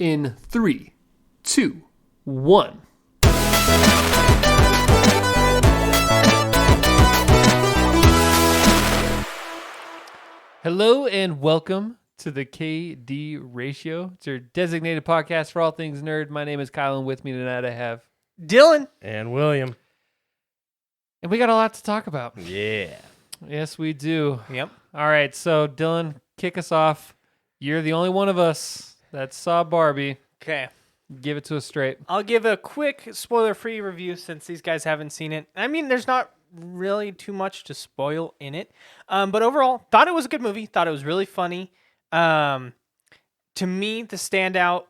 in 3, 2, 1. Hello and welcome to the KD Ratio. It's your designated podcast for all things nerd. My name is Kyle, and with me tonight I have Dylan and William. And we got a lot to talk about. Yeah. Yes, we do. Yep. All right, so Dylan, kick us off. You're the only one of us that saw Barbie. Okay. Give it to us straight. I'll give a quick spoiler-free review since these guys haven't seen it. I mean, there's not really too much to spoil in it. But overall, thought it was a good movie. Thought it was really funny. To me, the standout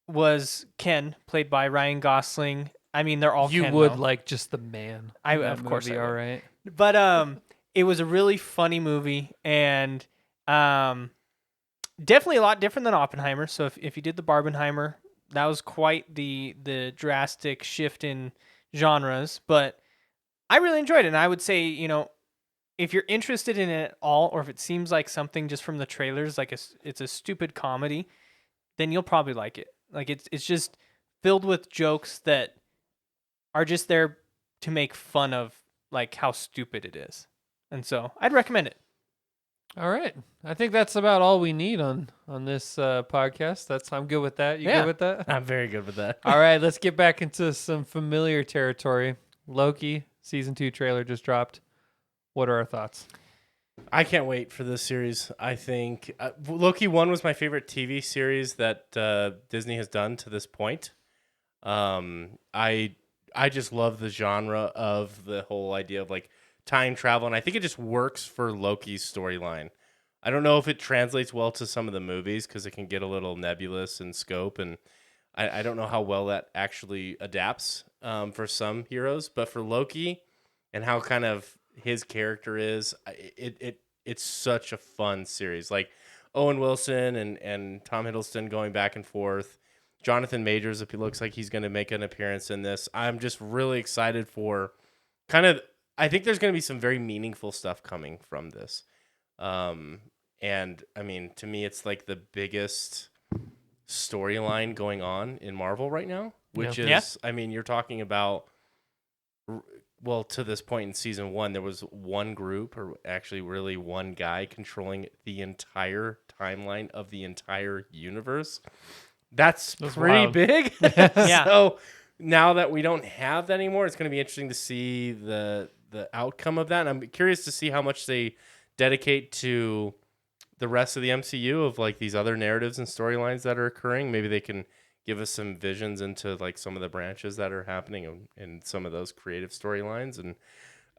was Ken, played by Ryan Gosling. I mean, they're all You Ken, would though. like just the man. Of course I would. All right. But it was a really funny movie, and definitely a lot different than Oppenheimer. So if you did the Barbenheimer, that was quite the drastic shift in genres. But I really enjoyed it, and I would say, if you're interested in it at all, or if it seems like something just from the trailers, like it's a stupid comedy, then you'll probably like it. Like it's just filled with jokes that are just there to make fun of like how stupid it is. And so I'd recommend it. All right. I think that's about all we need on this podcast. I'm good with that. You good with that? I'm very good with that. All right, let's get back into some familiar territory. Loki, season 2 trailer just dropped. What are our thoughts? I can't wait for this series. I think Loki 1 was my favorite TV series that Disney has done to this point. I just love the genre of the whole idea of like time travel, and I think it just works for Loki's storyline. I don't know if it translates well to some of the movies because it can get a little nebulous in scope, and I don't know how well that actually adapts for some heroes. But for Loki and how kind of his character is, it's such a fun series. Like Owen Wilson and Tom Hiddleston going back and forth. Jonathan Majors, if he looks like he's going to make an appearance in this, I'm just really excited for I think there's going to be some very meaningful stuff coming from this. And I mean, to me, it's like the biggest storyline going on in Marvel right now, which is, I mean, you're talking about, well, to this point in season 1, there was one group, or actually really one guy, controlling the entire timeline of the entire universe. That's pretty wild. big. Yeah. So now that we don't have that anymore, it's going to be interesting to see the outcome of that. And I'm curious to see how much they dedicate to the rest of the MCU of like these other narratives and storylines that are occurring. Maybe they can give us some visions into like some of the branches that are happening in some of those creative storylines. And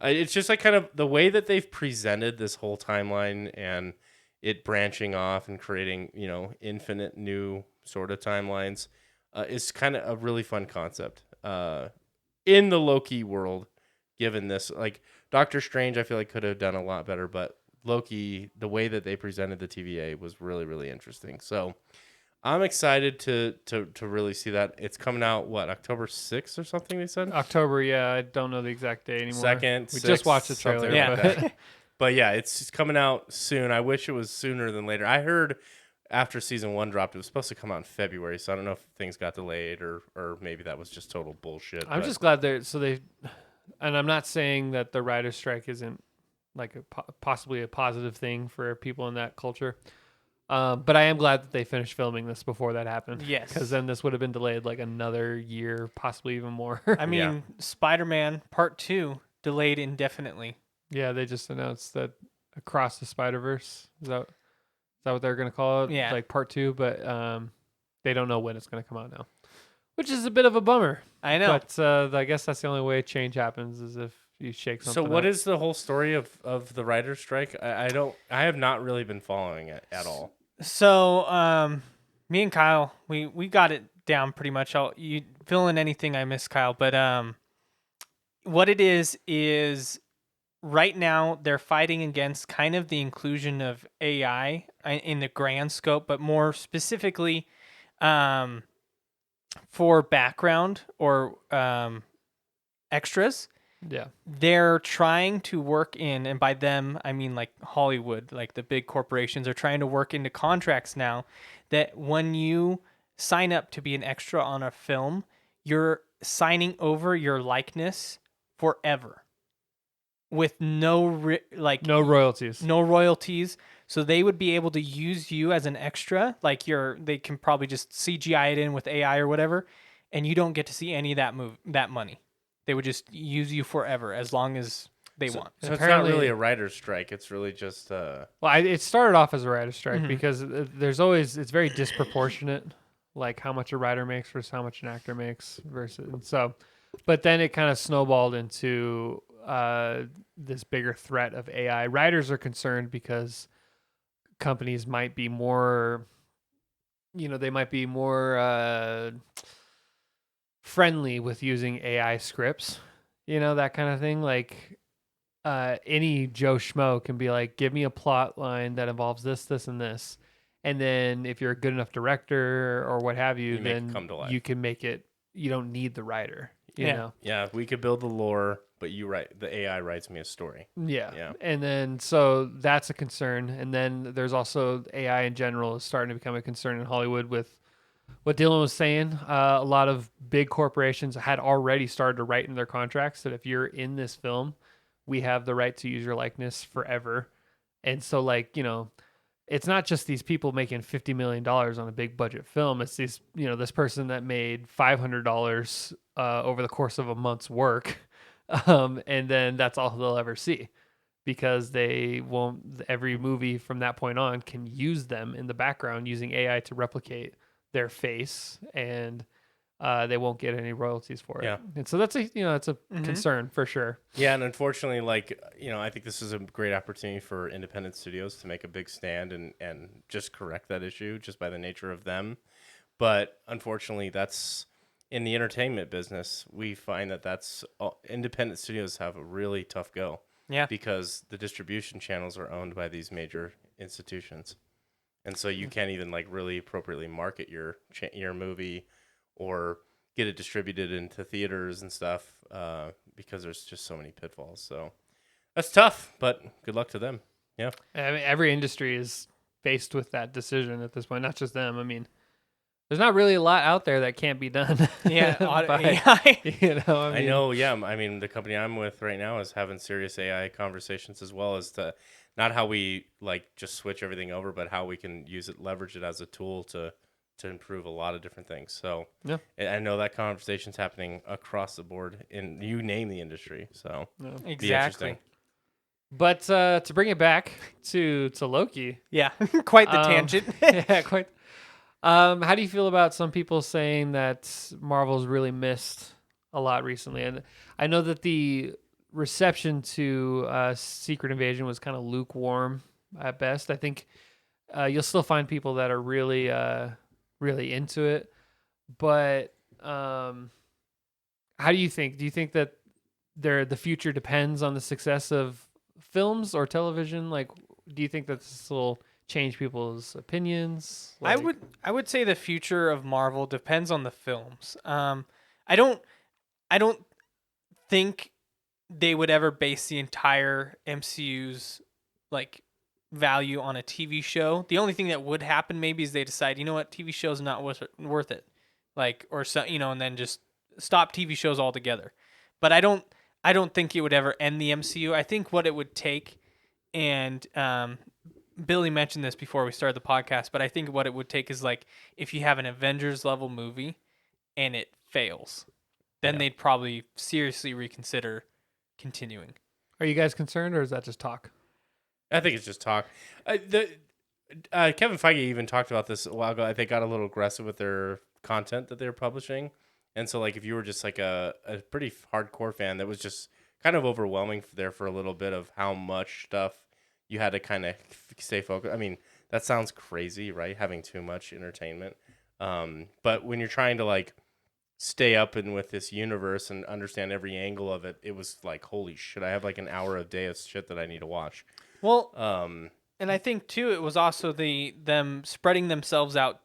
it's just like kind of the way that they've presented this whole timeline and it branching off and creating, infinite new sort of timelines is kind of a really fun concept in the Loki world. Given this, like Doctor Strange, I feel like could have done a lot better, but Loki, the way that they presented the TVA was really, really interesting. So I'm excited to really see that. It's coming out, October 6th or something, they said? October, yeah. I don't know the exact day anymore. Second, we 6th, just watched the trailer. something Yeah. like that. But yeah, it's coming out soon. I wish it was sooner than later. I heard after season 1 dropped, it was supposed to come out in February, so I don't know if things got delayed or maybe that was just total bullshit. I'm just glad and I'm not saying that the writer's strike isn't like possibly a positive thing for people in that culture. But I am glad that they finished filming this before that happened. Yes. Because then this would have been delayed like another year, possibly even more. I mean, Spider-Man Part 2 delayed indefinitely. Yeah, they just announced that Across the Spider-Verse. Is that what they're going to call it? Yeah. Like Part 2, but they don't know when it's going to come out now. Which is a bit of a bummer. I know. But I guess that's the only way change happens is if you shake something So what up. is the whole story of the writer's strike? I have not really been following it at all. So, me and Kyle, we got it down pretty much. You fill in anything I miss, Kyle. But what it is right now they're fighting against kind of the inclusion of AI in the grand scope, but more specifically, for background or extras. Yeah. They're trying to work in, and by them, I mean like Hollywood, like the big corporations are trying to work into contracts now that when you sign up to be an extra on a film, you're signing over your likeness forever with no No royalties. no royalties. So they would be able to use you as an extra, like they can probably just CGI it in with AI or whatever, and you don't get to see any of that money. They would just use you forever as long as they want. So it's not Apparently- really a writer's strike. It's really just Well, it started off as a writer's strike Mhm. because it's very disproportionate, like how much a writer makes versus how much an actor makes versus and so, but then it kind of snowballed into this bigger threat of AI. Writers are concerned because companies might be more, they might be more friendly with using AI scripts, that kind of thing. Like any Joe Schmo can be like, give me a plot line that involves this, this, and this. And then if you're a good enough director or what have you, You make it then come to life. you can make it, you don't need the writer, you Yeah. know? yeah, we could build the lore, but the AI writes me a story. Yeah. Yeah. And then, so that's a concern. And then there's also AI in general is starting to become a concern in Hollywood with what Dylan was saying. A lot of big corporations had already started to write in their contracts that if you're in this film, we have the right to use your likeness forever. And so, like, it's not just these people making $50 million on a big budget film. It's these, this person that made $500 over the course of a month's work. And then that's all they'll ever see because they won't, every movie from that point on can use them in the background using AI to replicate their face, and they won't get any royalties for it. Yeah. And so that's a concern for sure. Yeah, and unfortunately, I think this is a great opportunity for independent studios to make a big stand and just correct that issue just by the nature of them. But unfortunately, that's in the entertainment business. We find that's independent studios have a really tough go. Yeah. Because the distribution channels are owned by these major institutions. And so you can't even really appropriately market your movie or get it distributed into theaters and stuff because there's just so many pitfalls. So that's tough, but good luck to them. Yeah. I mean, every industry is faced with that decision at this point, not just them. I mean, there's not really a lot out there that can't be done. Yeah, by, AI. I know. Yeah. I mean, the company I'm with right now is having serious AI conversations as well as to not how we just switch everything over, but how we can leverage it as a tool to improve a lot of different things. So Yeah. I know that conversation's happening across the board in you name the industry. So No. be Exactly. interesting. But to bring it back to Loki, Yeah. Quite the tangent. yeah, quite. How do you feel about some people saying that Marvel's really missed a lot recently? And I know that the reception to Secret Invasion was kind of lukewarm at best. I think you'll still find people that are really, really into it. But how do you think? Do you think that the future depends on the success of films or television? Like, do you think that this will change people's opinions? I would say the future of Marvel depends on the films. I don't think they would ever base the entire MCU's value on a TV show. The only thing that would happen maybe is they decide, you know what, TV show's not worth it. Or so, and then just stop TV shows altogether. But I don't think it would ever end the MCU. I think what it would take, and Billy mentioned this before we started the podcast, but I think what it would take is if you have an Avengers level movie and it fails, then they'd probably seriously reconsider continuing. Are you guys concerned, or is that just talk? I think it's just talk. Kevin Feige even talked about this a while ago. They got a little aggressive with their content that they were publishing. And so if you were just a pretty hardcore fan, that was just kind of overwhelming for a little bit of how much stuff you had to kind of stay focused. I mean, that sounds crazy, right? Having too much entertainment. But when you're trying to stay up with this universe and understand every angle of it, it was holy shit, I have an hour a day of shit that I need to watch. Well, and I think too, it was also them spreading themselves out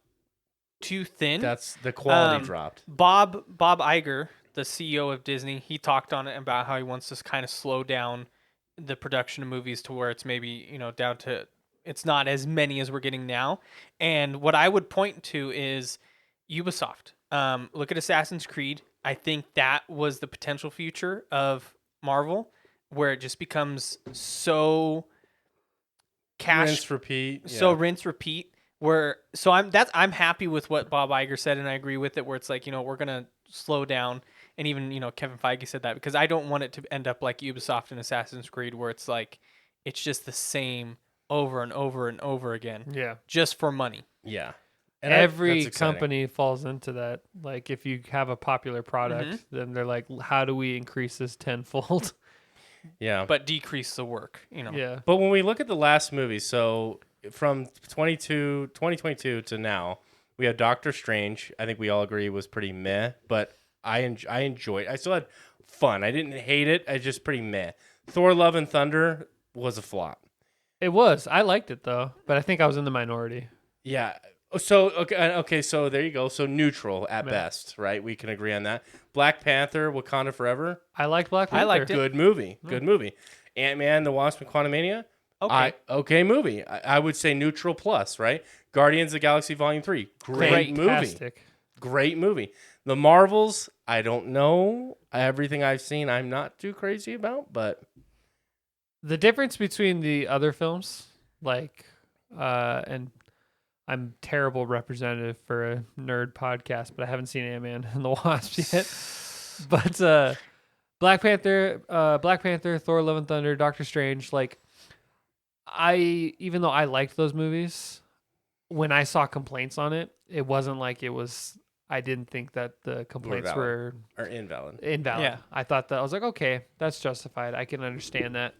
too thin. That's the quality dropped. Bob Iger, the CEO of Disney, he talked on it about how he wants to kind of slow down the production of movies to where it's maybe down to it's not as many as we're getting now. And what I would point to is Ubisoft. Look at Assassin's Creed. I think that was the potential future of Marvel, where it just becomes so cash, Rinse, repeat. so Yeah. rinse repeat. I'm happy with what Bob Iger said, and I agree with it. Where it's like, we're gonna slow down, and even Kevin Feige said that, because I don't want it to end up like Ubisoft and Assassin's Creed, where it's like it's just the same over and over and over again, Yeah. just for money. Yeah. Every that's exciting. company falls into that. Like if you have a popular product, then they're like, how do we increase this tenfold? Yeah. But decrease the work. Yeah. But when we look at the last movie, so from 2022 to now, we have Doctor Strange. I think we all agree was pretty meh, but I enjoyed. I still had fun. I didn't hate it. I just pretty meh. Thor: Love and Thunder was a flop. It was. I liked it though, but I think I was in the minority. Yeah. So okay. So there you go. So neutral at Yeah. best, right? We can agree on that. Black Panther: Wakanda Forever. I liked Black Panther. I liked it. Good movie. Good movie. Ant-Man: The Wasp and Quantumania. Okay. Okay movie. I would say neutral plus, right? Guardians of the Galaxy Volume 3. Great movie. Fantastic. Great movie. The Marvels, I don't know. Everything I've seen, I'm not too crazy about, but The difference between the other films, and I'm terrible representative for a nerd podcast, but I haven't seen Ant-Man and the Wasp yet. But Black Panther, Thor: Love and Thunder, Doctor Strange, even though I liked those movies, when I saw complaints on it, it wasn't like it was. I didn't think that the complaints were or invalid. invalid. Yeah. I thought that I was like, okay, that's justified. I can understand that.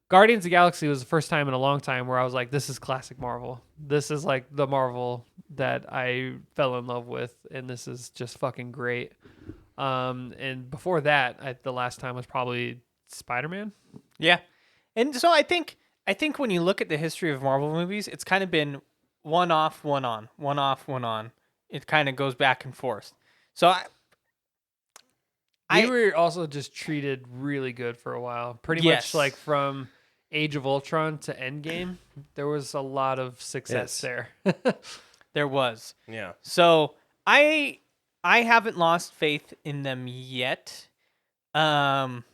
Guardians of the Galaxy was the first time in a long time where I was like, this is classic Marvel. This is like the Marvel that I fell in love with, and this is just fucking great. And before that, the last time was probably Spider-Man. Yeah. And so I think when you look at the history of Marvel movies, it's kind of been one off, one on, one off, one on. It kind of goes back and forth. So We were also just treated really good for a while. Pretty Yes. much like from Age of Ultron to Endgame, there was a lot of success Yes. there. there was. Yeah. So I haven't lost faith in them yet. I'm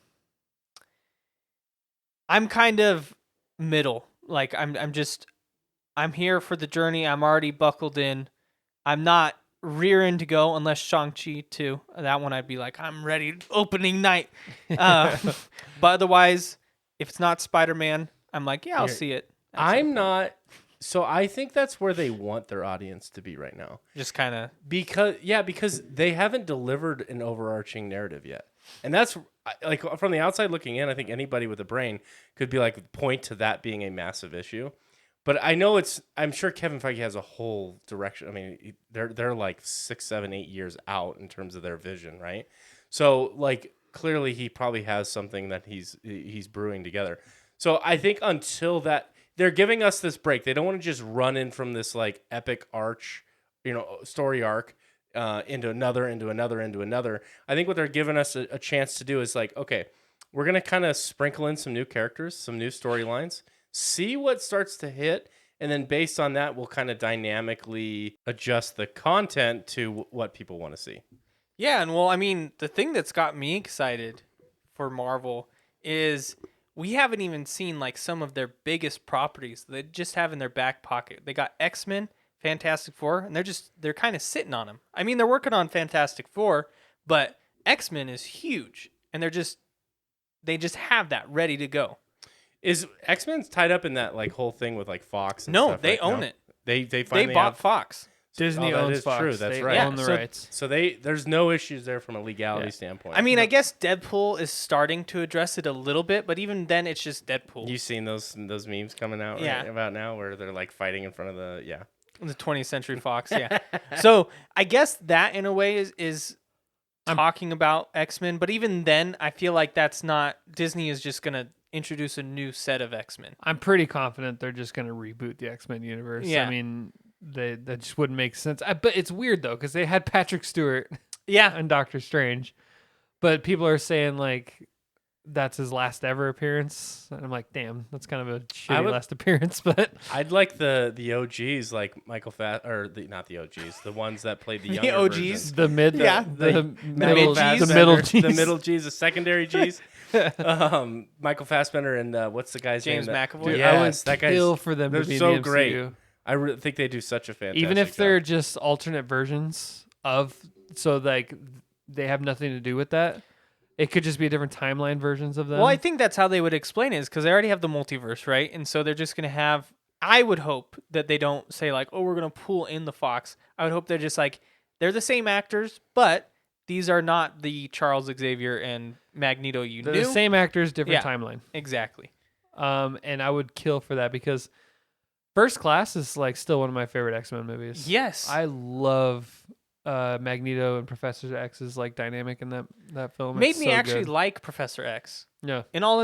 kind of middle. Like I'm here for the journey. I'm already buckled in. I'm not rearing to go unless Shang-Chi 2. That one I'd be like, I'm ready. Opening night. But otherwise, if it's not Spider-Man, I'm like, yeah, I'll Here, see it. I'm not. So I think that's where they want their audience to be right now. Just kind of. Because they haven't delivered an overarching narrative yet. And that's like from the outside looking in, I think anybody with a brain could be like point to that being a massive issue. But I'm sure Kevin Feige has a whole direction. I mean, they're like 6, 7, 8 years out in terms of their vision, right? So like clearly he probably has something that he's brewing together. So I think until that, they're giving us this break. They don't want to just run in from this like epic story arc into another. I think what they're giving us a chance to do is like, okay, we're going to kind of sprinkle in some new characters, some new storylines, see what starts to hit, and then based on that, we'll kind of dynamically adjust the content to what people want to see. Yeah, and well, I mean, the thing that's got me excited for Marvel is we haven't even seen like some of their biggest properties they just have in their back pocket. They got X-Men, Fantastic Four, and they're kind of sitting on them. I mean, they're working on Fantastic Four, but X-Men is huge, and they just have that ready to go. Is X-Men's tied up in that like whole thing with like Fox? And No, stuff, they right? own No? it. They finally bought have, Fox. Disney that owns is Fox. true. That's They right. own the So- rights. So there's no issues there from a legality Yeah. standpoint. I mean, I guess Deadpool is starting to address it a little bit, but even then, it's just Deadpool. You've seen those memes coming out Yeah. right about now where they're like fighting in front of the The 20th Century Fox, yeah. So I guess that in a way is talking about X-Men, but even then, I feel like that's not Disney is just gonna introduce a new set of X-Men. I'm pretty confident they're just going to reboot the X-Men universe. Yeah. I mean, that just wouldn't make sense. But it's weird, though, because they had Patrick Stewart Yeah, and Doctor Strange. But people are saying, like, that's his last ever appearance. And I'm like, damn, that's kind of a I shitty would- last appearance. But I'd like the OGs, like Michael not the OGs, the ones that played the younger OGs? versions. the mid, Yeah. the Michael middle, the Fassbender, middle G's. the middle G's, the secondary G's. Michael Fassbender and what's the guy's James name? McAvoy? Dude, Yes, I would that guy's. kill for them they're to be so in the great. MCU. I think they do such a fantastic Even if job. they're just alternate versions of, so like they have nothing to do with that. It could just be different timeline versions of them. Well, I think that's how they would explain it, is because they already have the multiverse, right? And so they're just going to have. I would hope that they don't say like, "Oh, we're going to pull in the Fox." I would hope they're just like, they're the same actors, but these are not the Charles Xavier and Magneto you They're knew. the same actors, different Yeah. timeline. Exactly. And I would kill for that because First Class is like still one of my favorite X-Men movies. Yes. I love Magneto and Professor X's like dynamic in that film. Made It's me so actually good. like Professor X. Yeah. In all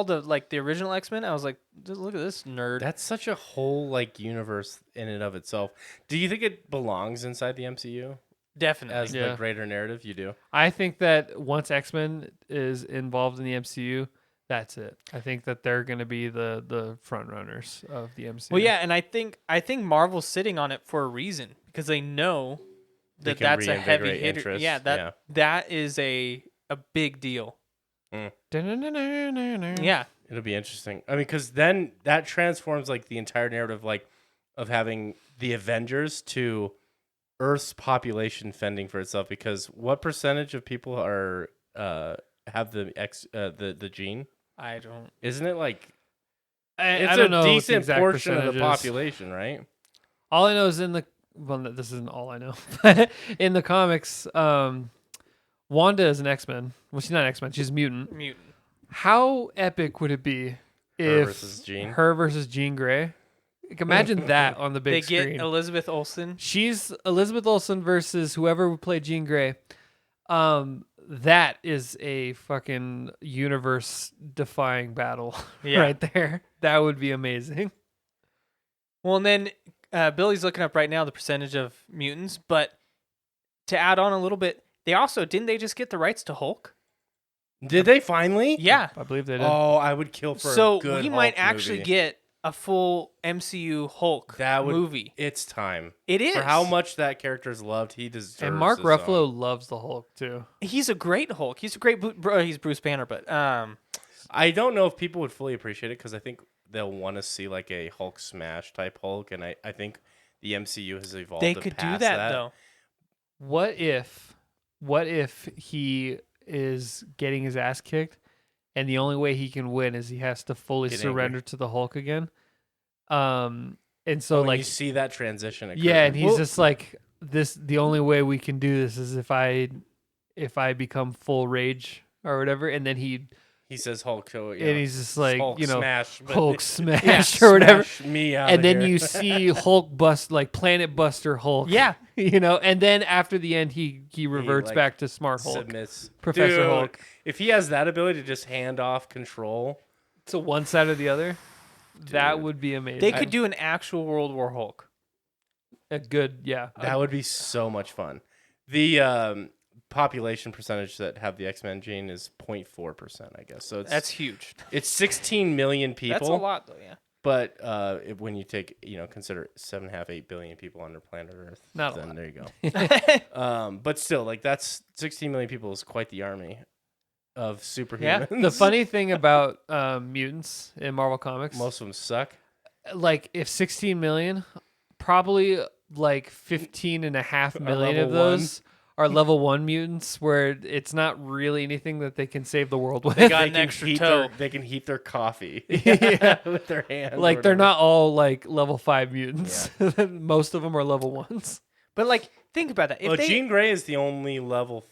the like the original X-Men, I was like, just look at this nerd. That's such a whole like universe in and of itself. Do you think it belongs inside the MCU Definitely. as Yeah. the greater narrative? You do. I think that once X-Men is involved in the MCU, that's it. I think that they're going to be the front runners of the MCU. Well, yeah, and I think Marvel's sitting on it for a reason, because they know They that can that's a heavy reinvigorate hitter. interest, Yeah, that is a big deal. Yeah. Yeah. It'll be interesting. I mean, because then that transforms like the entire narrative, like of having the Avengers to Earth's population fending for itself. Because what percentage of people are have the gene? I don't. Isn't it like I it's don't a know what the decent exact portion of the percentage is. population, right? All I know is this isn't all I know. But in the comics, Wanda is an X-Men. Well, she's not an X-Men. She's a mutant. Mutant. How epic would it be if Her versus Jean Grey? Like, imagine that on the They big get screen. Elizabeth Olsen. She's Elizabeth Olsen versus whoever would play Jean Grey. That is a fucking universe-defying battle Yeah. right there. That would be amazing. Well, and then Billy's looking up right now the percentage of mutants, but to add on a little bit, didn't they just get the rights to Hulk? Did they finally? Yeah. I believe they did. Oh, I would kill for So a good we might Hulk actually movie. get a full MCU Hulk movie. It's time. It is. For how much that character is loved, he deserves. And Mark his Ruffalo own. loves the Hulk too. He's a great Hulk. He's a great. He's Bruce Banner, but I don't know if people would fully appreciate it because I think they'll want to see like a Hulk smash type Hulk, and I think the MCU has evolved. they to could do past that though. What if he is getting his ass kicked and the only way he can win is he has to fully Get surrender angry. to the Hulk again? And so When like you see that transition occur. yeah, and he's Well- just like this the only way we can do this is if I become full rage or whatever, and then he says Hulk, and he's just like, Hulk you know, smash, but- Hulk smash or whatever. Smash me out And of then here. you see Hulk bust like Planet Buster Hulk. Yeah. You know, and then after the end he reverts like, back to Smart Hulk. submits. Professor Dude, Hulk. If he has that ability to just hand off control, To one side or the other. That Dude. would be amazing. They could do an actual World War Hulk. a good, yeah. that would be so much fun. The population percentage that have the X-Men gene is 0.4%, I guess. So That's huge. it's 16 million people. That's a lot though. Yeah. But when you take, consider 7.5, 8 billion people on planet Earth, Not a then lot. there you go. But still, like that's 16 million people is quite the army of superhumans. The funny thing about mutants in Marvel Comics, most of them suck. like if 16 million, probably like 15.5 million of level those are level 1 mutants where it's not really anything that they can save the world with. They got They an can extra heat toe. they can heat their coffee Yeah. with their hands. Like or they're whatever. not all like level 5 mutants. Most of them are level 1s. But like, think about that. If Well, they, Jean Grey is the only level.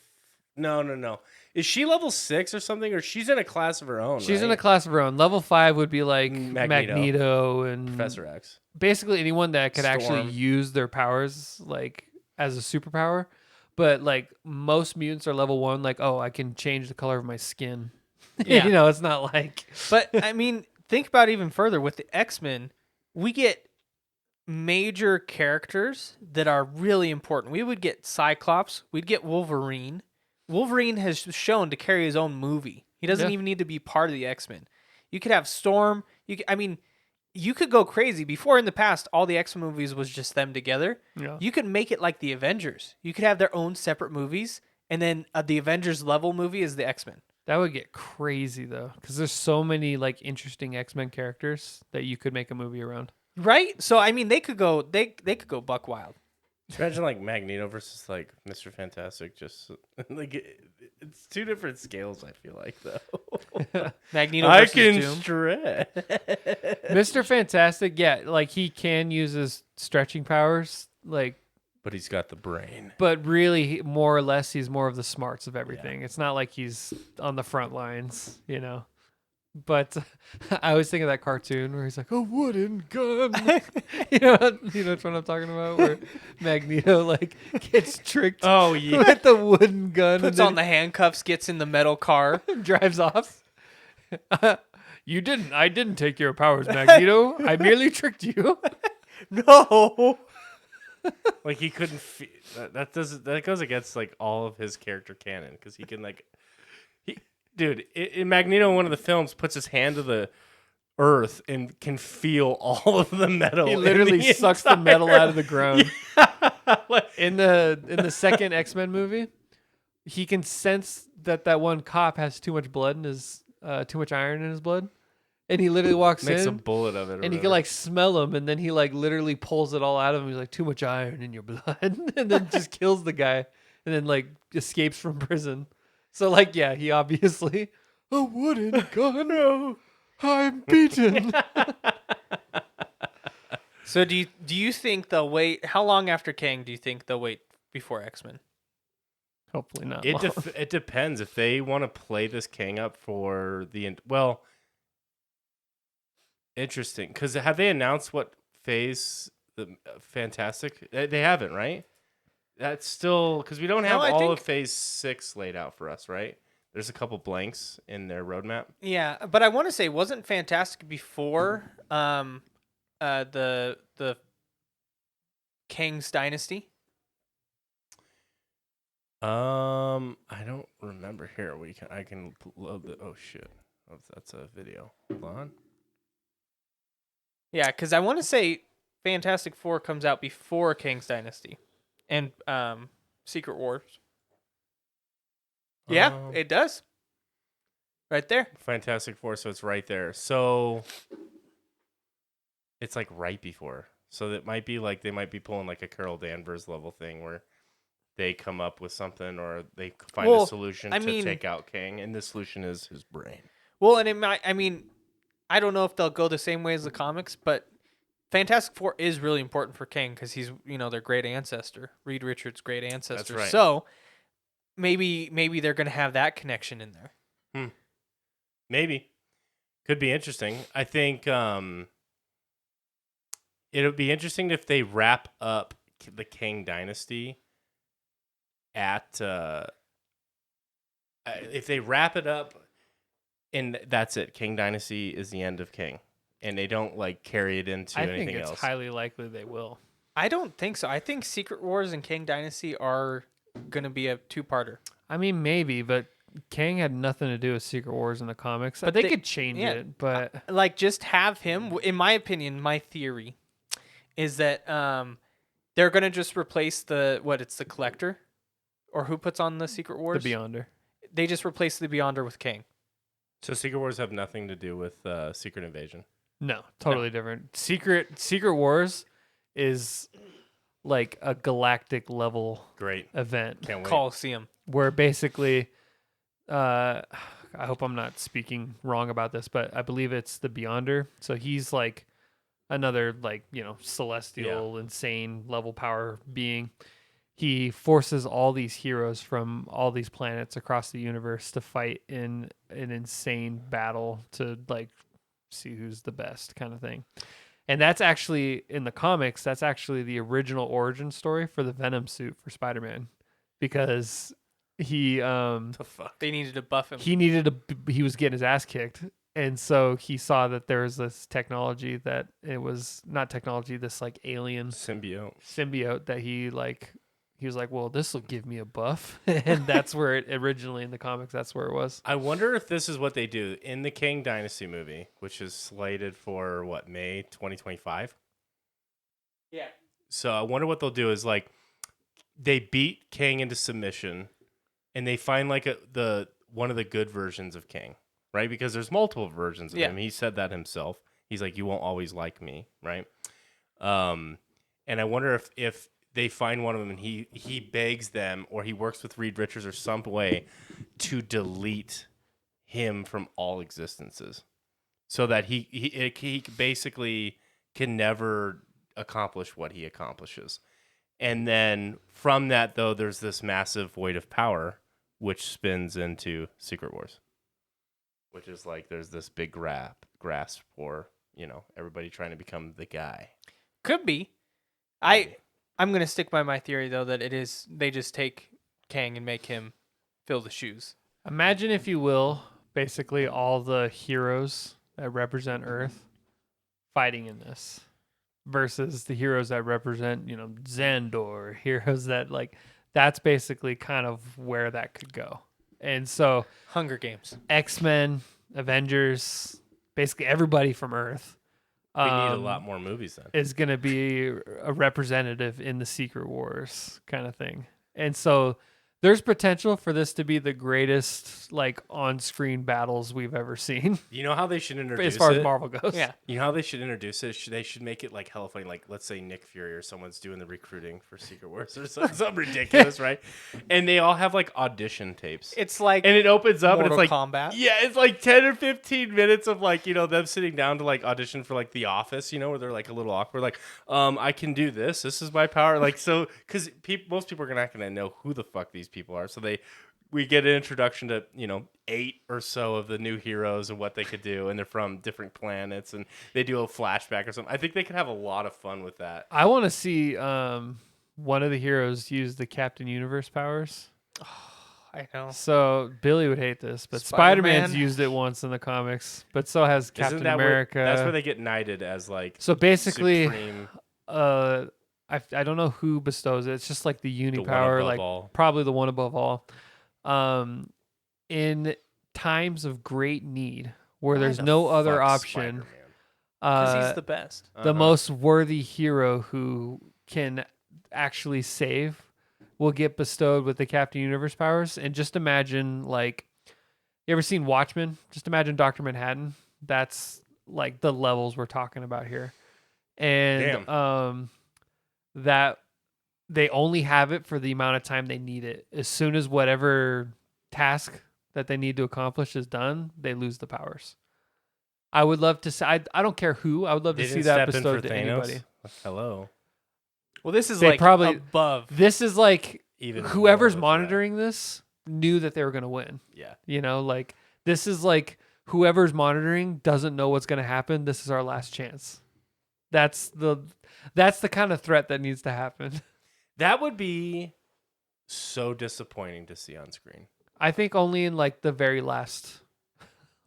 No. Is she level 6 or something, or she's in a class of her own? She's in a right? class of her own. Level 5 would be like Magneto. Magneto and Professor X. basically anyone that could actually Storm. use their powers like as a superpower. But like most mutants are level 1, like, oh, I can change the color of my skin. Yeah. It's not like but I mean, think about it even further with the X-Men. We get major characters that are really important. We would get Cyclops. We'd get Wolverine. Wolverine has shown to carry his own movie. He doesn't Yeah. even need to be part of the X-Men. You could have Storm. You could go crazy. Before in the past, all the X-Men movies was just them together. Yeah. You could make it like the Avengers. You could have their own separate movies, and then the Avengers level movie is the X-Men. That would get crazy though, because there's so many like interesting X-Men characters that you could make a movie around. Right? So I mean, they could go buck wild. Imagine like Magneto versus like Mr. Fantastic. Just like it's two different scales. I feel like though. Magneto I versus can Doom. stretch. Mr. Fantastic, yeah, like he can use his stretching powers, like, But he's got the brain. but really, more or less, he's more of the smarts of everything. It's not like he's on the front lines, you know. But I always think of that cartoon where he's like, a wooden gun. you know what I'm talking about? Where Magneto like gets tricked Oh yeah. with the wooden gun Puts and on the handcuffs, gets in the metal car. then drives off. You didn't. I didn't take your powers, Magneto. I merely tricked you. No. Like he couldn't. That goes against like all of his character canon because he can like. Dude, in Magneto, one of the films, puts his hand to the earth and can feel all of the metal. He in literally sucks the metal out of the ground. Like, In the second X-Men movie, he can sense that one cop has too much blood in his too much iron in his blood, and he literally walks makes a in bullet of it. and he can like smell him, and then he like literally pulls it all out of him. He's like, too much iron in your blood, and then just kills the guy, and then like escapes from prison. So like, yeah, he obviously a wooden gun. No, I'm beaten. So do you think they'll wait? How long after Kang do you think they'll wait before X-Men? Hopefully not. It long. it depends if they want to play this King up for the well. Interesting, because have they announced what phase the Fantastic? They haven't, right? That's still because we don't have I all think- of Phase 6 laid out for us, right? There's a couple blanks in their roadmap. Yeah, but I want to say wasn't Fantastic before the Kang's Dynasty? I don't remember here. I can load the. Oh shit, that's a video. Hold on. Yeah, because I want to say Fantastic Four comes out before Kang's Dynasty and Secret Wars. Yeah, it does. Right there. Fantastic Four, so it's right there. So it's like right before. So that might be like they might be pulling like a Carol Danvers level thing where they come up with something or they find a solution to take out King, and the solution is his brain. Well, and it might. I mean, I don't know if they'll go the same way as the comics, but Fantastic Four is really important for Kang because he's their great ancestor, Reed Richards' great ancestor. right. So maybe they're gonna have that connection in there. Maybe. Could be interesting. I think it'll be interesting if they wrap up the Kang Dynasty at if they wrap it up and that's it. Kang Dynasty is the end of King. And they don't like carry it into anything think it's else. highly likely they will. I don't think so. I think Secret Wars and Kang Dynasty are gonna be a two-parter. I mean, maybe, but Kang had nothing to do with Secret Wars in the comics. But they could change it. But Like, just have him. In my opinion, my theory is that they're gonna just replace it's the Collector, or who puts on the Secret Wars? the Beyonder. They just replace the Beyonder with Kang. So Secret Wars have nothing to do with Secret Invasion. No, totally different. Secret Wars is like a galactic level Great. event Can't wait. Coliseum. where basically, I hope I'm not speaking wrong about this, but I believe it's the Beyonder. So he's like another celestial, insane level power being. He forces all these heroes from all these planets across the universe to fight in an insane battle to like see who's the best kind of thing. And that's actually in the comics, that's actually the original origin story for the Venom suit for Spider-Man, because he The fuck? They needed to buff him. he was getting his ass kicked, and so he saw that there was this technology this like alien Symbiote. symbiote that he he was like, well, this will give me a buff. And that's where it originally in the comics, that's where it was. I wonder if this is what they do in the Kang Dynasty movie, which is slated for what, May 2025? Yeah. So I wonder what they'll do is like they beat Kang into submission and they find like one of the good versions of Kang, right? Because there's multiple versions of him. He said that himself. He's like, you won't always like me, right? And I wonder if they find one of them and he begs them or he works with Reed Richards or some way to delete him from all existences so that he basically can never accomplish what he accomplishes. And then from that, though, there's this massive void of power, which spins into Secret Wars, which is like there's this big grasp for, everybody trying to become the guy. Could be. I'm going to stick by my theory, though, that it is they just take Kang and make him fill the shoes. Imagine, if you will, basically all the heroes that represent Earth fighting in this versus the heroes that represent, Xandor, heroes that that's basically kind of where that could go. And so Hunger Games. X-Men, Avengers, basically everybody from Earth. We need a lot more movies then. Is going to be a representative in the Secret Wars kind of thing. And so there's potential for this to be the greatest on-screen battles we've ever seen. You know how they should introduce as far it? as Marvel goes. Yeah. You know how they should introduce it? They should make it hella funny. Like, let's say Nick Fury or someone's doing the recruiting for Secret Wars or something ridiculous, right? And they all have audition tapes. It's like and it opens up Mortal and it's Kombat. Yeah, it's 10 or 15 minutes of them sitting down to audition for The Office, where they're a little awkward. I can do this. This is my power. Because most people are not going to know who the fuck these people are. So we get an introduction to 8 or so of the new heroes and what they could do, and they're from different planets, and they do a flashback or something. I think they could have a lot of fun with that. I want to see one of the heroes use the Captain Universe powers. I know. So Billy would hate this, but Spider-Man. Spider-Man's used it once in the comics, but so has Captain Isn't that America. that's where they get knighted as So basically, supreme, I don't know who bestows it. It's just the uni the one power, above all. probably the one above all. In times of great need, where Why there's the no other fuck option, Spider-Man? Because he's the best. the most worthy hero who can actually save will get bestowed with the Captain Universe powers. And just imagine, you ever seen Watchmen? Just imagine Dr. Manhattan. That's the levels we're talking about here. And that they only have it for the amount of time they need it. As soon as whatever task that they need to accomplish is done, they lose the powers. I would love to see, I don't care who, I would love They to see didn't that step in bestowed for to Thanos? anybody. Hello. Well, this is They probably- above. This is Even whoever's more of a threat. monitoring this knew that they were going to win. Yeah. This is whoever's monitoring doesn't know what's going to happen. This is our last chance. That's the kind of threat that needs to happen. That would be so disappointing to see on screen. I think only in the very last.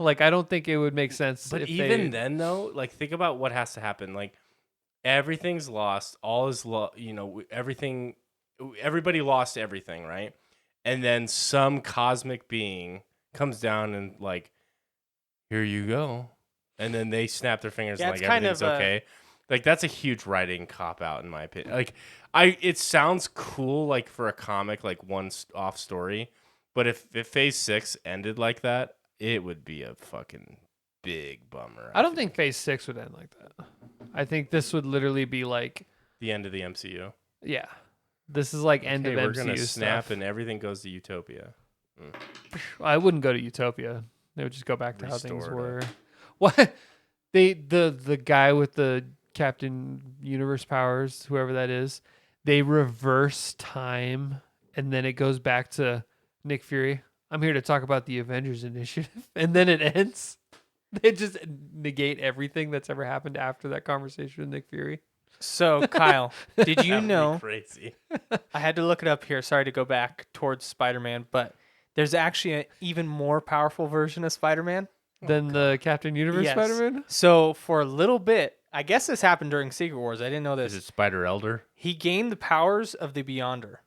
I don't think it would make sense. But if even then, though, think about what has to happen. Everything's lost. All is everything. Everybody lost everything, right? And then some cosmic being comes down and here you go, and then they snap their fingers Yeah, and it's kind everything's of okay. That's a huge writing cop out in my opinion. It sounds cool for a comic one-off story, but if Phase 6 ended like that, it would be a fucking big bummer. I don't think Phase 6 would end like that. I think this would literally be the end of the MCU. yeah, this is end of we're MCU gonna snap stuff. and everything goes to Utopia. I wouldn't go to Utopia. They would just go back to how things Restored. were. What the guy with the Captain Universe powers, whoever that is, they reverse time, and then it goes back to Nick Fury. I'm here to talk about the Avengers Initiative, and then it ends. They just negate everything that's ever happened after that conversation with Nick Fury. So, Kyle, did you That would be know? crazy. I had to look it up here. Sorry to go back towards Spider-Man, but there's actually an even more powerful version of Spider-Man. Then the Captain Universe Yes. Spider-Man? So for a little bit, I guess this happened during Secret Wars. I didn't know this. Is it Spider Elder? He gained the powers of the Beyonder.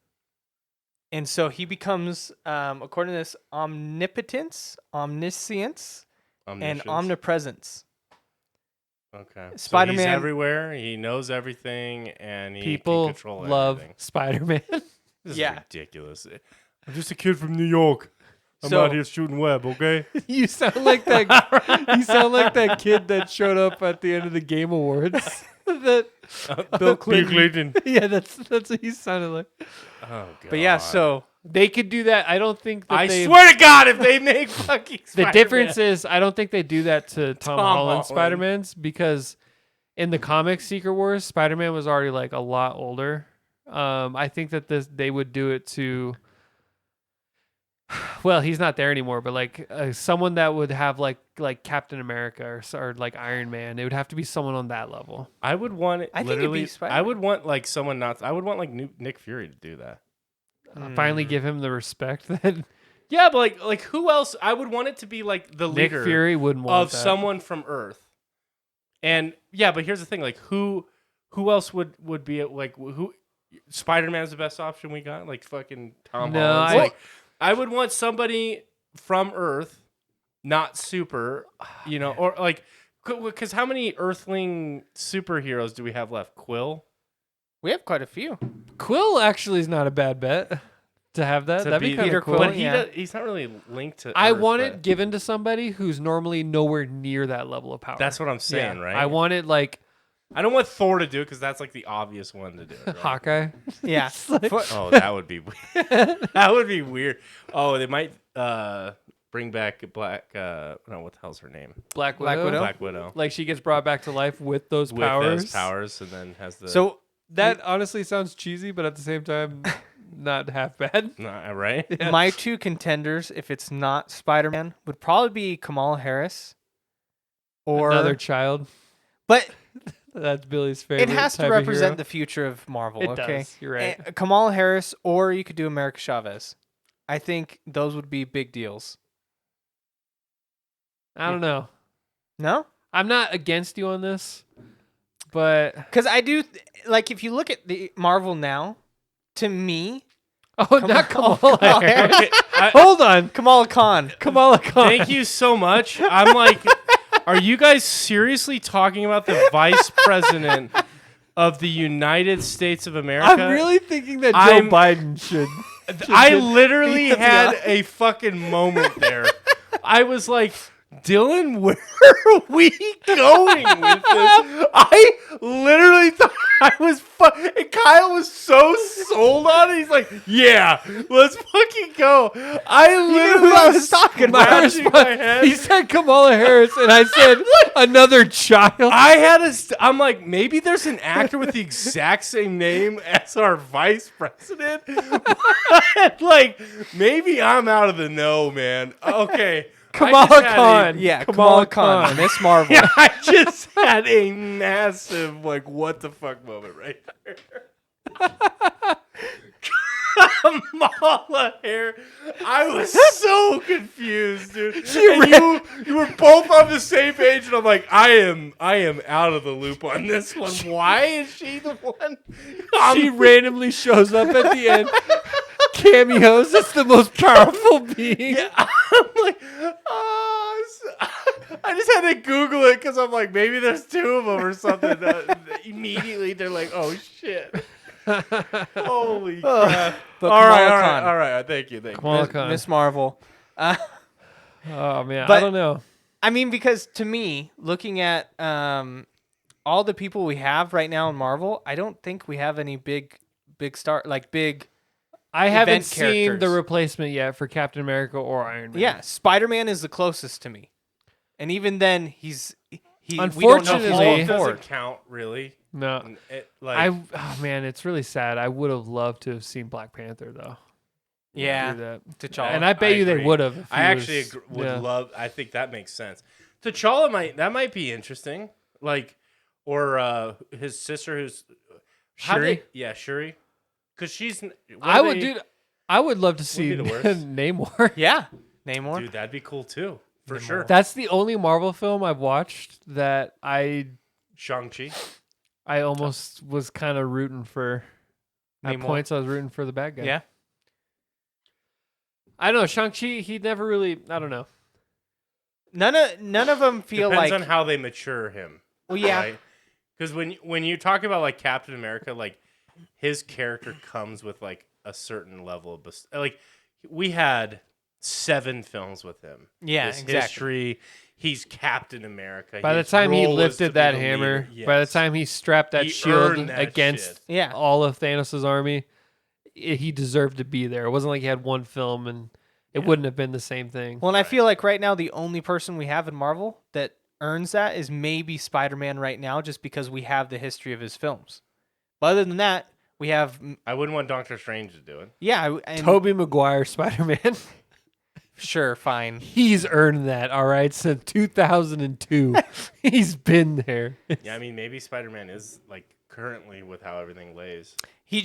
And so he becomes, according to this, omnipotence, omniscience, and Omniscience. omnipresence. Okay. So Spider-Man- he's everywhere. He knows everything, and he People can control love everything. Spider-Man. This is Yeah. ridiculous. I'm just a kid from New York. I'm So- out here shooting web, okay? You sound like that. You sound like that kid that showed up at the end of the Game Awards. That Bill Clinton. Yeah, that's what he sounded like. Oh, God. But yeah, so They could do that. I don't think that I they. swear to God, if they make fucking The Spider-Man. difference is, I don't think they do that to Tom Holland Holland. Spider-Man's, because in the comics Secret Wars, Spider-Man was already like a lot older. I think that they would do it to. Well, he's not there anymore, but like someone that would have like Captain America or like Iron Man, it would have to be someone on that level. I would want it. I think it'd be literally. Spider-Man. I would want like someone not. I would want like Nick Fury to do that. Finally, give him the respect that Yeah, but like who else? I would want it to be like the Nick leader Fury wouldn't want of that. someone from Earth. And yeah, but here's the thing: like who else would be like who? Spider-Man's the best option we got. Like fucking Tom No, Holland. Like I would want somebody from Earth, not super. You know, or like because how many Earthling superheroes do we have left? Quill. we have quite a few. Quill actually is not a bad bet to have that. To That'd be be- kind Peter of cool. Quill, But yeah. he's not really linked to. I Earth, want but it given to somebody who's normally nowhere near that level of power. That's what I'm saying, Yeah. right? I want it like I don't want Thor to do it because that's like the obvious one to do. Right? Hawkeye. Yeah. Oh, that would be that would be weird. Oh, they might bring back Black. No, what the hell's her name? Black Black Widow. Widow? Black Widow. Like she gets brought back to life with those With powers. those powers, and then has the So That honestly sounds cheesy, but at the same time, not half bad. right. my two contenders, if it's not Spider-Man, would probably be Kamala Harris or Another child. But That's Billy's favorite. it has to type of represent hero. the future of Marvel. It Okay, does. You're right. Kamala Harris, or you could do America Chavez. I think those would be big deals. I don't know. No, I'm not against you on this, but because I do like if you look at the Marvel now. To me, not Kamala Kamala Harris. Okay, Hold on, Kamala Khan. Kamala Khan. thank you so much. I'm like, are you guys seriously talking about the vice president of the United States of America? I'm really thinking that Joe I'm- Biden should. I literally had a fucking moment there. I was like, Dylan, where are we going with this? I literally thought I was and Kyle was so sold on it. He's like, yeah, let's fucking go. I literally who I was talking My about. scratching my head. He said Kamala Harris, and I said another child. I had I'm like, maybe there's an actor with the exact same name as our vice president. But, like, maybe I'm out of the know, man. Okay. Kamala Khan. Yeah, Kamala Kamala Khan, Khan. Miss Marvel. Yeah, I just had a massive, like, what the fuck moment right there. Kamala Harris. I was so confused, dude. And you were both on the same page, and I'm like, I am out of the loop on this one. Why is she the one? She randomly shows up at the end. Cameos. It's the most powerful being. Yeah, I'm like, I just had to Google it because I'm like, maybe there's two of them or something. Immediately, they're like, oh shit. Holy crap. But all Kamala right. Khan. Thank you. Kamala Khan. Miss Marvel. Oh man, I But- don't know. I mean, because to me, looking at all the people we have right now in Marvel, I don't think we have any big star big. I haven't event seen the characters. replacement yet for Captain America or Iron Man. Yeah, Spider-Man is the closest to me, and even then, he. We don't know if he's Unfortunately- on Hulk board. doesn't count really. No. Like, Oh man, it's really sad. I would have loved to have seen Black Panther though. Yeah, Do that. T'Challa. And I bet you they agree. would have. I actually would love. I think that makes sense. T'Challa might be interesting. Like, or his sister who's Shuri? Shuri, because she's. I would, dude. I would love to see be the worst. Namor. Yeah, Namor. Dude, that'd be cool too, for Namor. sure. That's the only Marvel film I've watched that I Shang-Chi. almost was kind of rooting for. At Namor. points, I was rooting for the bad guy. Yeah. I don't know. Shang-Chi, he never really, I don't know. None of them feel Depends like. on how they mature him. Well, yeah. Right? Because when you talk about like Captain America, like his character comes with like a certain level of like we had 7 films with him. Yeah, His exactly. history. He's Captain America. By the His time he role is to lifted be that the hammer, leader. by the Yes. time he strapped that He shield earned that against shit. Yeah. all of Thanos' army, he deserved to be there. It wasn't like he had one film and it wouldn't have been the same thing. Well, and I Right. feel like right now the only person we have in Marvel that earns that is maybe Spider-Man right now, just because we have the history of his films. But other than that, we have I wouldn't want Doctor Strange to do it. and Tobey Maguire Spider-Man, sure, fine. he's earned that, all right? Since 2002, he's been there. Yeah, I mean maybe Spider-Man is like currently with how everything lays. He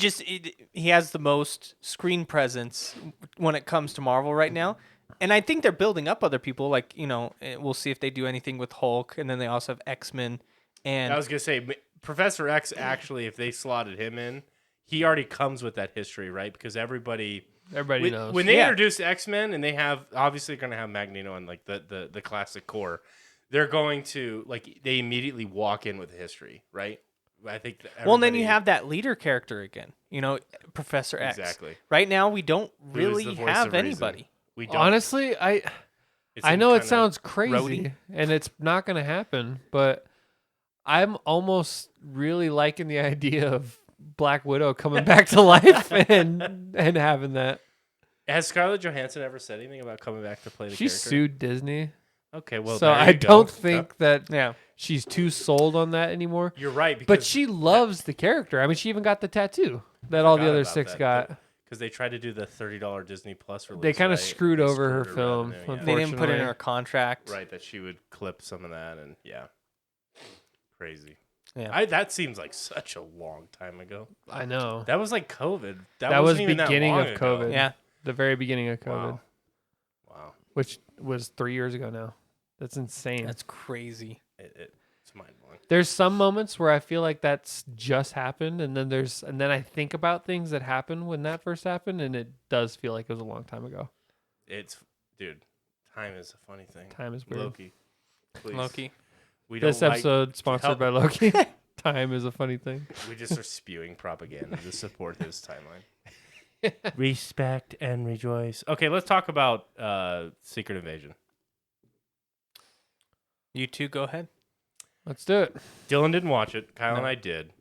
has the most screen presence when it comes to Marvel right now. And I think they're building up other people. Like, we'll see if they do anything with Hulk. And then they also have X-Men. And I was gonna say Professor X actually, if they slotted him in, he already comes with that history, right? Because everybody Knows. when they Yeah. introduce X-Men and they have obviously going to have Magneto and like the classic core, they're going to like they immediately walk in with history, right? I think. well, and then you have that leader character again. Professor X. Exactly. Right now, we don't Who is the really voice have of reason? anybody. We don't. Honestly, I It's know it kinda- sounds crazy roadie. and it's not going to happen, but I'm almost really liking the idea of Black Widow coming back to life and having that. Has Scarlett Johansson ever said anything about coming back to play the She character? sued Disney. Okay, well, so there I you go. don't think that Yeah. she's too sold on that anymore. You're right, because But she loves the character. I mean, she even got the tattoo that all the other 6 got. because they tried to do the $30 Disney Plus release. They kinda right? screwed They over her screwed film, revenue, yeah. They didn't put it in Unfortunately. her contract. Right, that she would clip some of that, and yeah, crazy. Yeah. That seems like such a long time ago. I know. That was like COVID. That was wasn't even beginning that of long ago. COVID. Yeah. The very beginning of COVID, Wow. which was 3 years ago now. That's insane. That's crazy. It's mind blowing. There's some moments where I feel like that's just happened, and then I think about things that happened when that first happened, and it does feel like it was a long time ago. Dude, time is a funny thing. Time is weird. Loki, please. Loki. We don't This like- episode sponsored help- by Loki. Time is a funny thing. We just are spewing propaganda to support his timeline. Respect and rejoice. Okay, let's talk about Secret Invasion. You two go ahead. Let's do it. Dylan didn't watch it. Kyle and No. I did.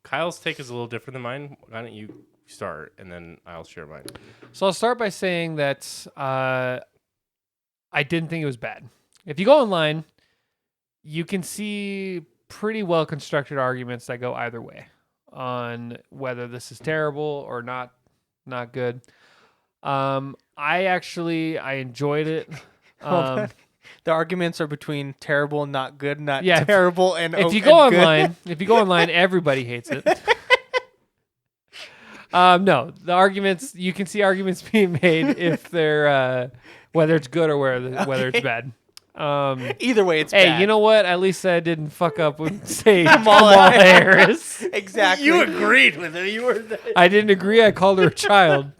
Kyle's take is a little different than mine. Why don't you start, and then I'll share mine. So I'll start by saying that I didn't think it was bad. If you go online, you can see pretty well constructed arguments that go either way on whether this is terrible or not good. I enjoyed it. Hold on. The arguments are between terrible and not good, not Yeah, if- terrible and If you and go good. online, everybody hates it. No, the arguments, you can see arguments being made if they're whether it's good or whether it's bad. Either way, it's Hey, bad. you know what? At least I didn't fuck up and say Kamala Kamala Harris. Exactly. You agreed with it. You were. I didn't agree. I called her a child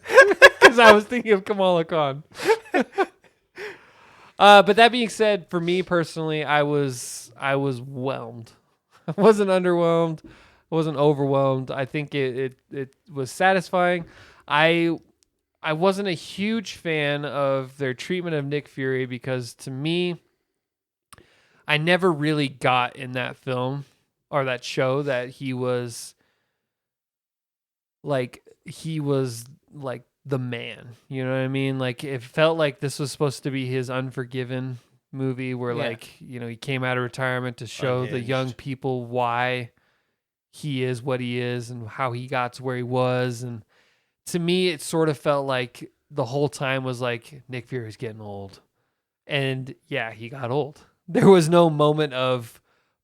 because I was thinking of Kamala Khan. But that being said, for me personally, I was whelmed. I wasn't underwhelmed. I wasn't overwhelmed. I think it was satisfying. I wasn't a huge fan of their treatment of Nick Fury because to me, I never really got in that film or that show that he was like the man. You know what I mean? Like it felt like this was supposed to be his Unforgiven movie where Yeah. he came out of retirement to show the young Unhinged. people why he is what he is and how he got to where he was. And to me, it sort of felt like the whole time was like Nick Fury's getting old. And yeah, he got old. There was no moment of,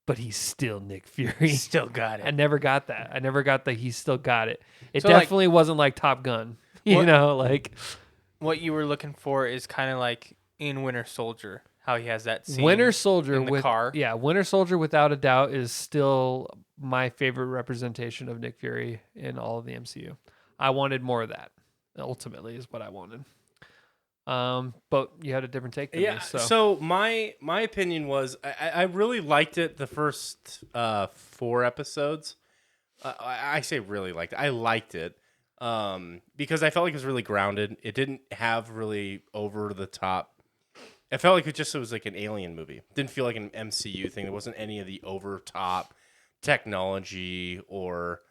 but he's still Nick Fury. Still got it. I never got that. I never got that he still got it. It So, like- definitely wasn't like Top Gun. You What- know, like What you were looking for is kind of like in Winter Soldier, how he has that scene. Winter Soldier in the with car. Yeah, Winter Soldier without a doubt is still my favorite representation of Nick Fury in all of the MCU. I wanted more of that. ultimately is what I wanted. But you had a different take than Yeah. me. So, So my opinion was I really liked it the first 4 episodes. I say really liked it. I liked it because I felt like it was really grounded. It didn't have really over the top. It felt like it was like an alien movie. It didn't feel like an MCU thing. There wasn't any of the over top technology or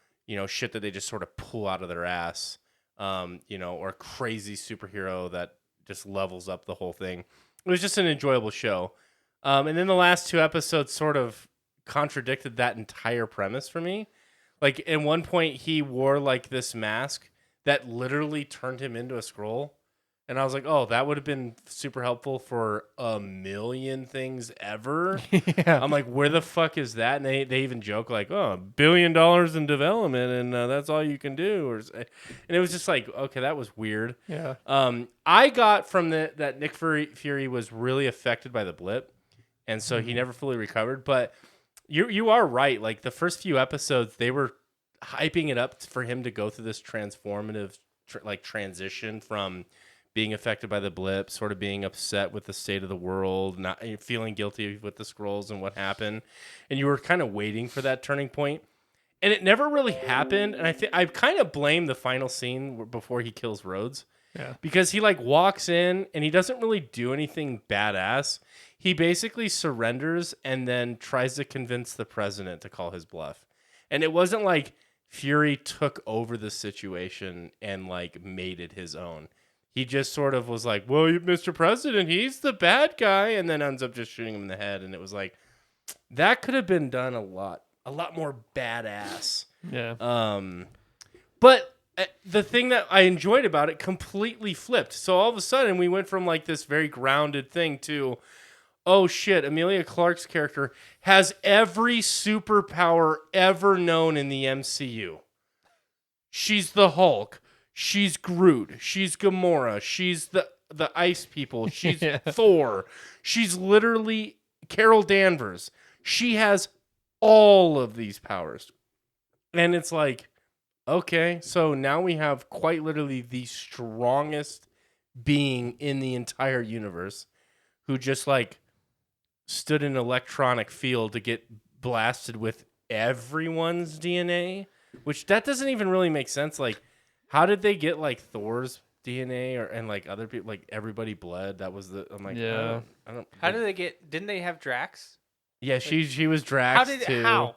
shit that they just sort of pull out of their ass. Or a crazy superhero that just levels up the whole thing. It was just an enjoyable show. And then the last 2 episodes sort of contradicted that entire premise for me. Like, at one point, he wore, like, this mask that literally turned him into a scroll. And I was like, oh, that would have been super helpful for a million things ever. yeah. I'm like, where the fuck is that? And they even joke, like, oh, $1 billion in development, and that's all you can do. And it was just like, okay, that was weird. Yeah. I got from that Nick Fury was really affected by the blip. And so he never fully recovered. But you are right. Like, the first few episodes, they were hyping it up for him to go through this transformative transition from being affected by the blip, sort of being upset with the state of the world, not feeling guilty with the scrolls and what happened. And you were kind of waiting for that turning point. And it never really happened. And I kind of blame the final scene before he kills Rhodes. Yeah. Because he like walks in and he doesn't really do anything badass. He basically surrenders and then tries to convince the president to call his bluff. And it wasn't like Fury took over the situation and like made it his own. He just sort of was like, well, Mr. President, he's the bad guy, and then ends up just shooting him in the head. And it was like, that could have been done a lot more badass. Yeah. But the thing that I enjoyed about it completely flipped. So all of a sudden, we went from like this very grounded thing to, oh shit, Emilia Clarke's character has every superpower ever known in the MCU. She's the Hulk. She's Groot. She's Gamora. She's the Ice People. She's Thor. She's literally Carol Danvers. She has all of these powers. And it's like, okay, so now we have quite literally the strongest being in the entire universe who just like stood in an electronic field to get blasted with everyone's DNA, which that doesn't even really make sense. Like, how did they get like Thor's DNA and like other people, like everybody bled? That was I'm like, Yeah. I don't. How did they get? Didn't they have Drax? Yeah, she was Drax too. How?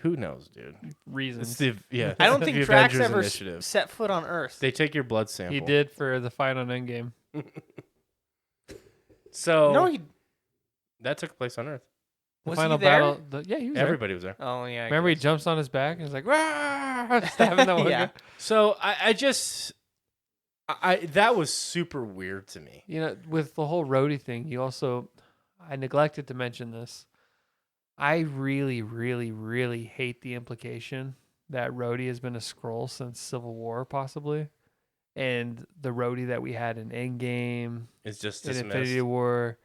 Who knows, dude? Reasons. I don't think the Drax Avengers ever Initiative. set foot on Earth. They take your blood sample. He did for the fight on Endgame. So No, he that took place on Earth. The was final he there? battle. Yeah, he was there. Everybody was there. Oh yeah. I Remember, he guess. jumps on his back and he's like, "Rah!" stabbing that one. Yeah. guy. So I just that was super weird to me. You know, with the whole Rhodey thing, I neglected to mention this. I really, really, really hate the implication that Rhodey has been a Skrull since Civil War, possibly. And the Rhodey that we had in Endgame, It's just in dismissed. Infinity War,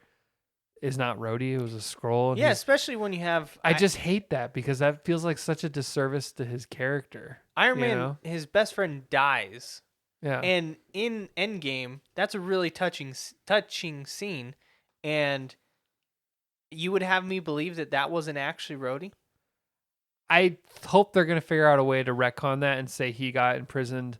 is not Rhodey. It was a Skrull. and Yeah, he's- especially when you have. I just hate that because that feels like such a disservice to his character. Iron you Man. know? His best friend dies, Yeah. and in Endgame, that's a really touching scene, and you would have me believe that wasn't actually Rhodey. I hope they're going to figure out a way to retcon that and say he got imprisoned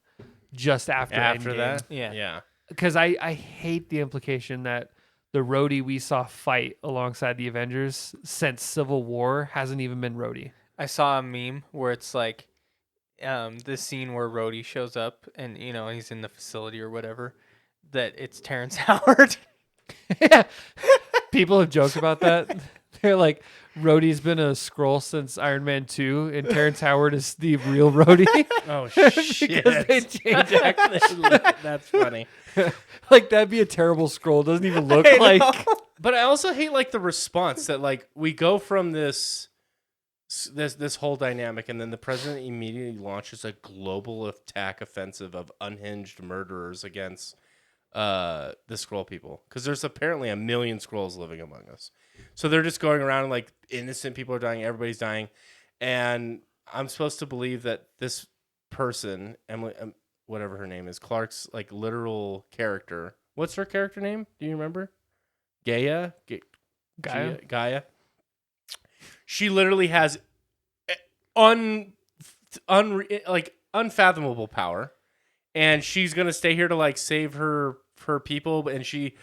just after Endgame. that. Yeah. Because I hate the implication that the Rhodey we saw fight alongside the Avengers since Civil War hasn't even been Rhodey. I saw a meme where it's like, this scene where Rhodey shows up and he's in the facility or whatever, that it's Terrence Howard. Yeah. People have joked about that. They're like, Rhodey's been a Skrull since Iron Man 2, and Terrence Howard is the real Rhodey. Oh Because shit! they changed actors. That's funny. Like, that'd be a terrible Skrull. It doesn't even look I like... know. But I also hate like the response that like we go from this whole dynamic, and then the president immediately launches a global attack offensive of unhinged murderers against the Skrull people, because there's apparently 1 million Skrulls living among us. So they're just going around and like innocent people are dying, everybody's dying, and I'm supposed to believe that this person, whatever her name is, Clark's like literal character. What's her character name? Do you remember? Gaia. Gaia. She literally has unfathomable power, and she's gonna stay here to like save her people, and she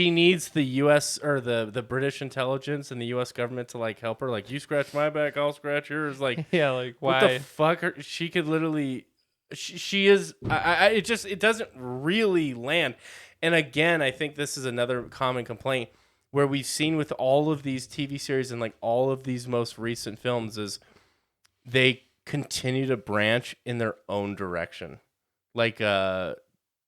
needs the U.S. or the British intelligence and the U.S. government to like help her. Like, you scratch my back, I'll scratch yours. Like, Yeah, like why? what the fuck? She could literally. She is. It doesn't really land. And again, I think this is another common complaint where we've seen with all of these TV series and like all of these most recent films is they continue to branch in their own direction. Like there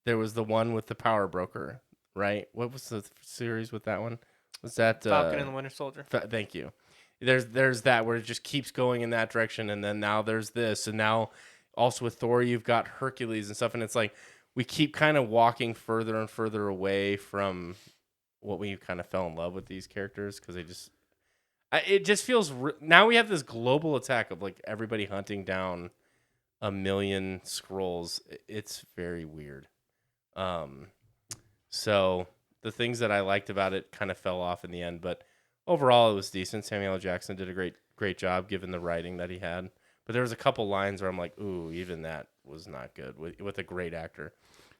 was the one with the power broker, right? What was the series with that one? Was that Falcon and the Winter Soldier? Thank you. There's that where it just keeps going in that direction, and then now there's this, and now also with Thor you've got Hercules and stuff, and it's like we keep kind of walking further and further away from what we kind of fell in love with these characters because it just feels now we have this global attack of like everybody hunting down a million scrolls. It's very weird. So the things that I liked about it kind of fell off in the end, but overall it was decent. Samuel L. Jackson did a great job given the writing that he had. But there was a couple lines where I'm like, ooh, even that was not good with a great actor.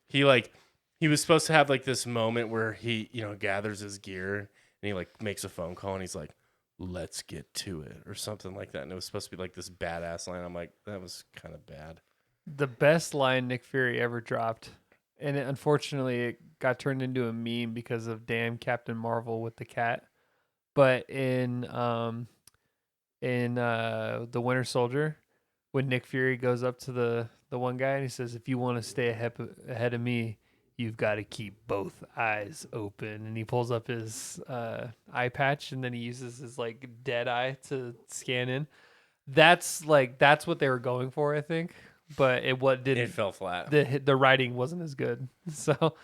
He was supposed to have like this moment where he, gathers his gear and he like makes a phone call and he's like, let's get to it or something like that. And it was supposed to be like this badass line. I'm like, that was kind of bad. The best line Nick Fury ever dropped, and unfortunately it got turned into a meme because of damn Captain Marvel with the cat. But in the Winter Soldier, when Nick Fury goes up to the one guy and he says, if you want to stay ahead of me, you've got to keep both eyes open. And he pulls up his eye patch and then he uses his like dead eye to scan in. That's what they were going for, I think. But it fell flat. The writing wasn't as good. So,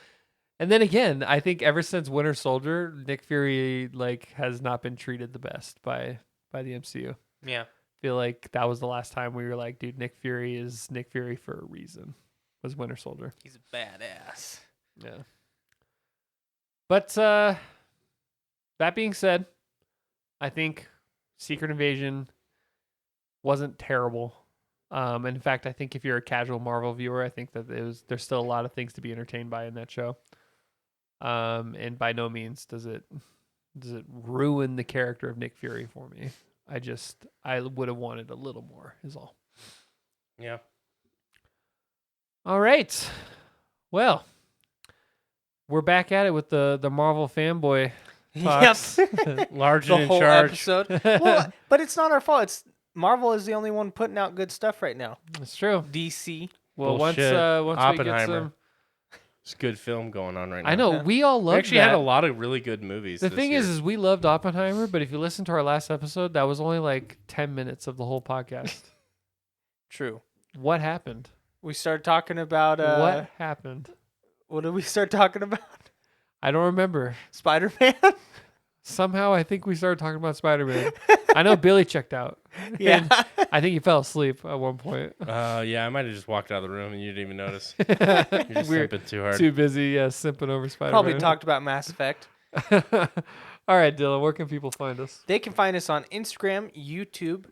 and then again, I think ever since Winter Soldier, Nick Fury has not been treated the best by the MCU. Yeah. I feel like that was the last time we were like, dude, Nick Fury is Nick Fury for a reason. Was Winter Soldier. He's a badass. Yeah. But that being said, I think Secret Invasion wasn't terrible. In fact, I think if you're a casual Marvel viewer, I think that there's still a lot of things to be entertained by in that show. And by no means does it ruin the character of Nick Fury for me. I would have wanted a little more is all. Yeah. All right. Well, we're back at it with the Marvel fanboy talks. Yep. Large The and in whole charge. episode. Well, but it's not our fault. Marvel is the only one putting out good stuff right now. It's true. DC. Well, Bullshit. once we get Oppenheimer. some, It's a good film going on right now. I know Yeah. we all We loved actually that. had a lot of really good movies. The this thing year. is we loved Oppenheimer, but if you listen to our last episode, that was only like 10 minutes of the whole podcast. True. What happened? We started talking about What happened? What did we start talking about? I don't remember. Spider-Man. Somehow I think we started talking about Spider-Man. I know Billy checked out. Yeah. And I think he fell asleep at one point. yeah, I might have just walked out of the room and you didn't even notice. You're just We're simping too hard. too busy simping over Spider-Man. Probably talked about Mass Effect. All right, Dylan, where can people find us? They can find us on Instagram, YouTube,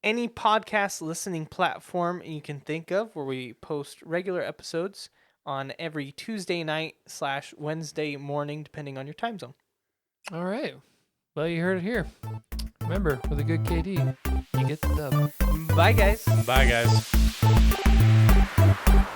any podcast listening platform you can think of where we post regular episodes on every Tuesday night / Wednesday morning, depending on your time zone. All right. Well, you heard it here. Remember, with a good KD, you get the dub. Bye, guys. Bye, guys.